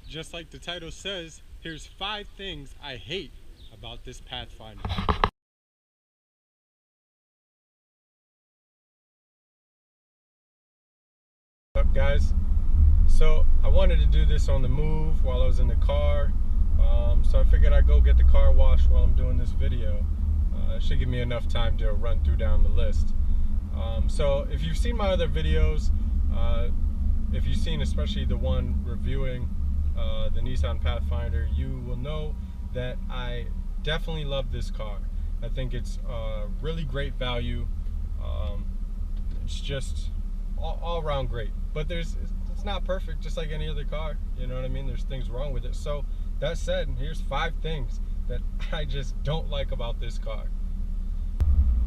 just like the title says, here's 5 things I hate about this Pathfinder. What's up, guys? So I wanted to do this on the move while I was in the car, so I figured I'd go get the car washed while I'm doing this video. It should give me enough time to run down the list. So if you've seen my other videos, if you've seen especially the one reviewing the Nissan Pathfinder, you will know that I definitely love this car. I think it's really great value. It's just all around great, but it's not perfect, just like any other car, you know what I mean? There's things wrong with it. So that said, here's 5 things that I just don't like about this car.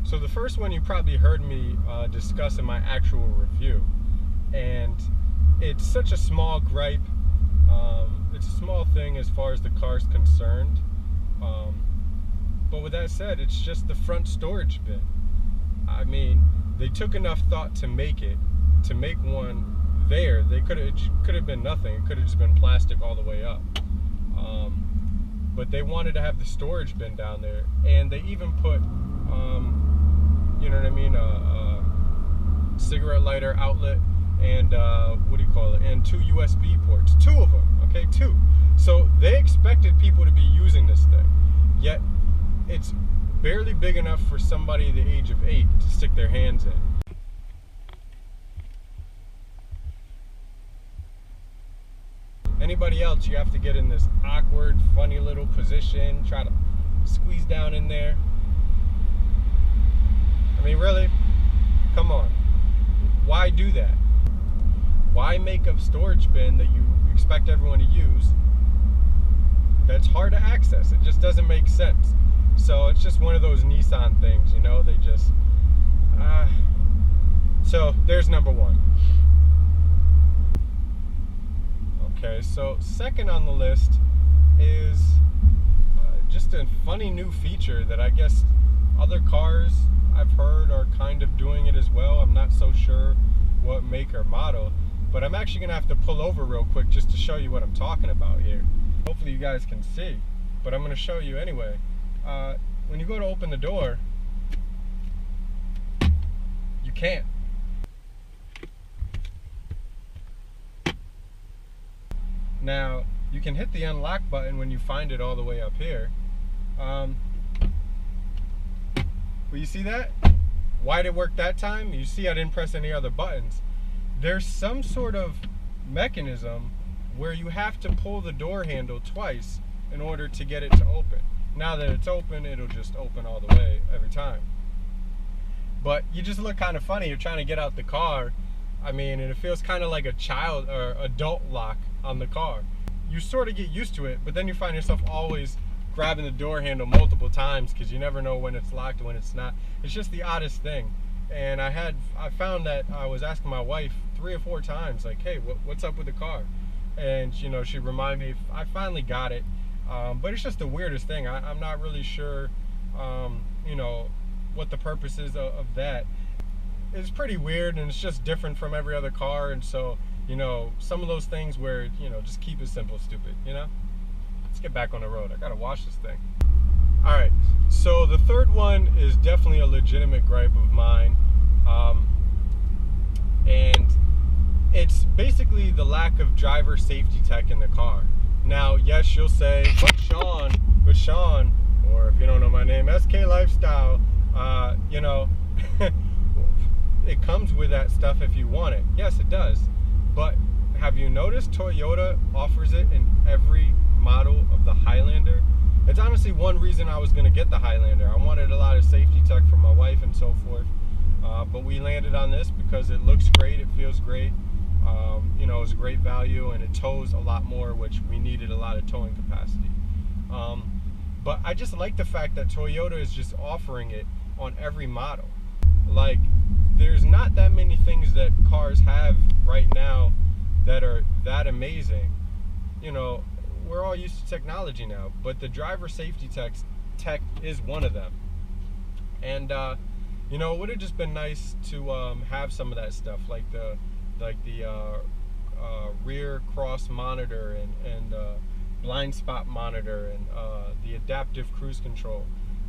So the first one you probably heard me discuss in my actual review, and it's such a small gripe. It's a small thing as far as the car's concerned, but with that said, it's just the front storage bin. I mean, they took enough thought to make one there. They could have been nothing. It could have just been plastic all the way up, but they wanted to have the storage bin down there, and they even put you know what I mean, a cigarette lighter outlet and what do you call it, and 2 USB ports, 2 of them, okay, 2. So they expected people to be using this thing, yet it's barely big enough for somebody the age of 8 to stick their hands in. Anybody else, you have to get in this awkward, funny little position, try to squeeze down in there. I mean, really? Come on. Why do that? Why make a storage bin that you expect everyone to use that's hard to access? It just doesn't make sense. So it's just one of those Nissan things, you know? They just... So there's number 1. Okay, so second on the list is just a funny new feature that I guess other cars I've heard are kind of doing it as well. I'm not so sure what make or model, but I'm actually gonna have to pull over real quick just to show you what I'm talking about here. Hopefully you guys can see, but I'm gonna show you anyway. When you go to open the door, you can't. Now, you can hit the unlock button when you find it all the way up here. Well, you see that? Why did it work that time? You see I didn't press any other buttons. There's some sort of mechanism where you have to pull the door handle twice in order to get it to open. Now that it's open, it'll just open all the way every time. But you just look kind of funny. You're trying to get out the car. I mean, and it feels kind of like a child or adult lock on the car. You sort of get used to it, but then you find yourself always grabbing the door handle multiple times because you never know when it's locked and when it's not. It's just the oddest thing. And I found that I was asking my wife 3 or 4 times, like, hey, what's up with the car? And you know, she reminded me. I finally got it, but it's just the weirdest thing. I'm not really sure, you know, what the purpose is of that. It's pretty weird, and it's just different from every other car. And so, you know, some of those things where, you know, just keep it simple, stupid, you know? Let's get back on the road. I gotta wash this thing. All right, so the third one is definitely a legitimate gripe of mine. And it's basically the lack of driver safety tech in the car. Now, yes, you'll say, but Sean, or if you don't know my name, SK Lifestyle, you know, it comes with that stuff if you want it. Yes, it does. But have you noticed Toyota offers it in every model of the Highlander? It's honestly one reason I was going to get the Highlander. I wanted a lot of safety tech for my wife and so forth. But we landed on this because it looks great, it feels great. You know, it's a great value, and it tows a lot more, which we needed a lot of towing capacity. But I just like the fact that Toyota is just offering it on every model. Like, there's not that many things that cars have right now that are that amazing. You know, we're all used to technology now, but the driver safety tech is one of them. And you know, it would have just been nice to have some of that stuff, like the rear cross monitor and blind spot monitor and the adaptive cruise control.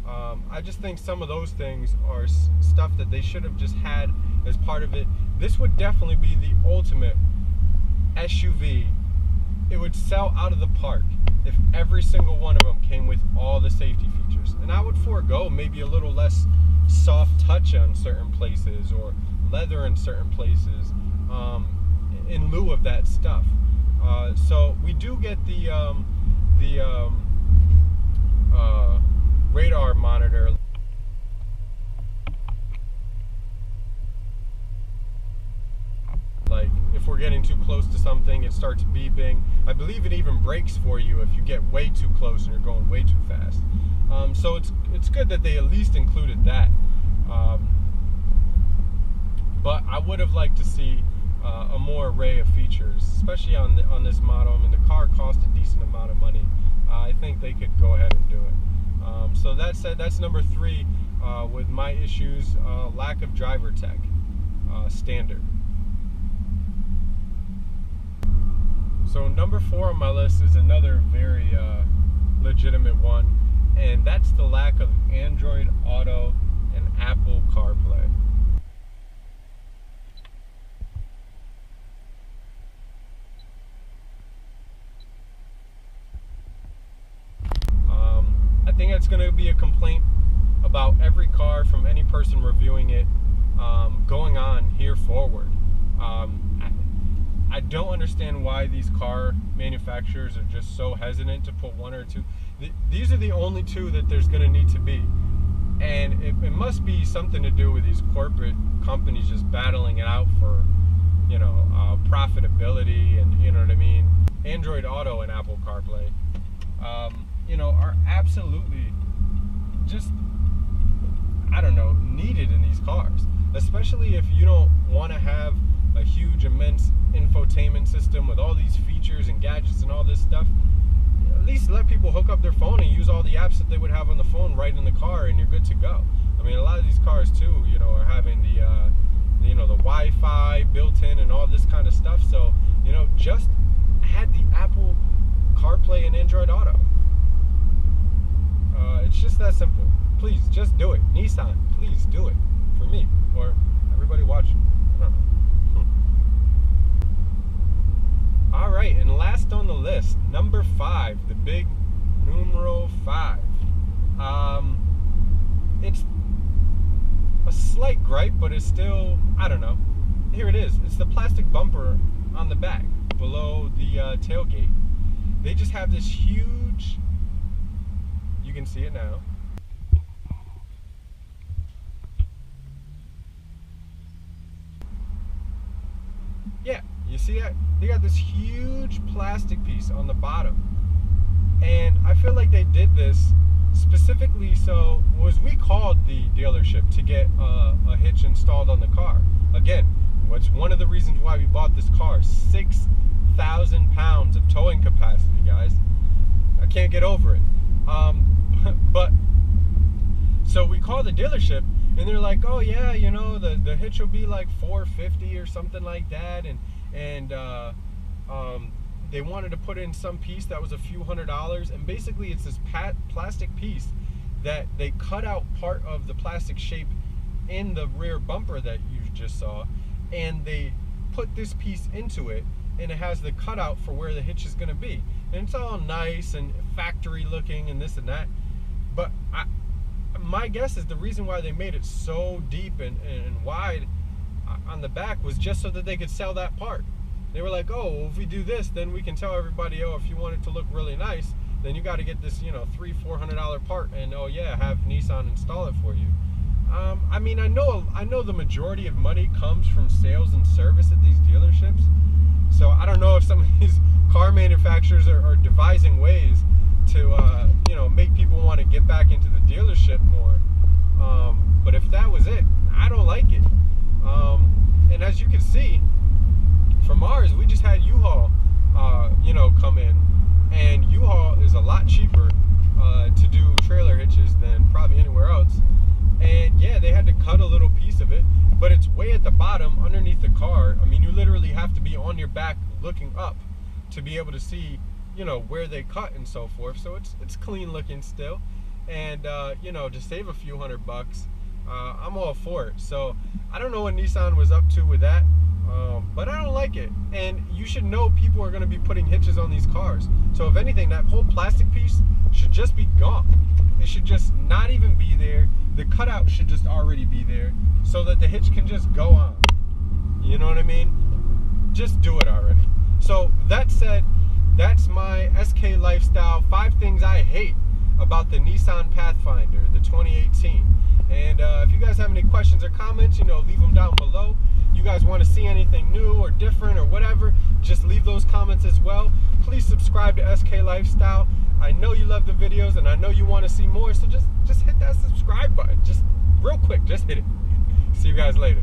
I just think some of those things are stuff that they should have just had as part of it. This would definitely be the ultimate SUV. It would sell out of the park if every single one of them came with all the safety features. And I would forego maybe a little less soft touch on certain places or leather in certain places in lieu of that stuff. So we do get the radar monitor. Like if we're getting too close to something, it starts beeping. I believe it even brakes for you if you get way too close and you're going way too fast. So it's good that they at least included that. But I would have liked to see a more array of features, especially on this model. I mean, the car cost a decent amount of money. I think they could go ahead and do it. So that said, that's number 3 with my issues, lack of driver tech standard. So number 4 on my list is another very legitimate one, and that's the lack of Android Auto and Apple CarPlay. I think that's going to be a complaint about every car from any person reviewing it going on here forward. I don't understand why these car manufacturers are just so hesitant to put 1 or 2. These are the only 2 that there's going to need to be. And it must be something to do with these corporate companies just battling it out for, you know, profitability and, you know what I mean. Android Auto and Apple CarPlay, you know, are absolutely just, I don't know, needed in these cars. Especially if you don't want to have a huge, immense infotainment system with all these features and gadgets and all this stuff. At least let people hook up their phone and use all the apps that they would have on the phone right in the car, and you're good to go. I mean, a lot of these cars too, you know, are having the you know, the Wi-Fi built in and all this kind of stuff. So, you know, just add the Apple CarPlay and Android Auto. It's just that simple. Please, just do it. Nissan, please do it for me or everybody watching. I don't know. All right, and last on the list, number 5, the big numero 5. It's a slight gripe, but it's still, I don't know. Here it is. It's the plastic bumper on the back below the tailgate. They just have this huge, you can see it now. Yeah, you see that? They got this huge plastic piece on the bottom. And I feel like they did this specifically so, we called the dealership to get a hitch installed on the car. Again, what's one of the reasons why we bought this car. 6,000 pounds of towing capacity, guys. I can't get over it. But, so we called the dealership, and they're like, oh yeah, you know, the hitch will be like $450 or something like that, and they wanted to put in some piece that was a few $100s, and basically it's this plastic piece that they cut out part of the plastic shape in the rear bumper that you just saw, and they put this piece into it, and it has the cutout for where the hitch is going to be, and it's all nice and factory looking and this and that. But my guess is the reason why they made it so deep and wide on the back was just so that they could sell that part. They were like, oh, if we do this, then we can tell everybody, oh, if you want it to look really nice, then you got to get this, you know, $300-400 part, and oh yeah, have Nissan install it for you. I mean, I know the majority of money comes from sales and service at these dealerships. So I don't know if some of these car manufacturers are devising ways to, you know, make people want to get back into the dealership more. But if that was it, I don't like it. And as you can see, from ours, we just had U-Haul, you know, come in, and U-Haul is a lot cheaper to do trailer hitches than probably anywhere else. And yeah, they had to cut a little piece of it, but it's way at the bottom underneath the car. I mean, you literally have to be on your back looking up to be able to see, you know, where they cut and so forth. So it's clean looking still, and you know, to save a few $100, I'm all for it. So I don't know what Nissan was up to with that, but I don't like it. And you should know people are going to be putting hitches on these cars. So if anything, that whole plastic piece should just be gone. It should just not even be there. The cutout should just already be there so that the hitch can just go on. You know what I mean? Just do it already. So that said, that's my SK lifestyle. 5 things I hate about the Nissan Pathfinder, the 2018. And if you guys have any questions or comments, you know, leave them down below. You guys want to see anything new or different or whatever, just leave those comments as well. Please subscribe to SK Lifestyle. I know you love the videos and I know you want to see more, so just hit that subscribe button. Just real quick, just hit it. See you guys later.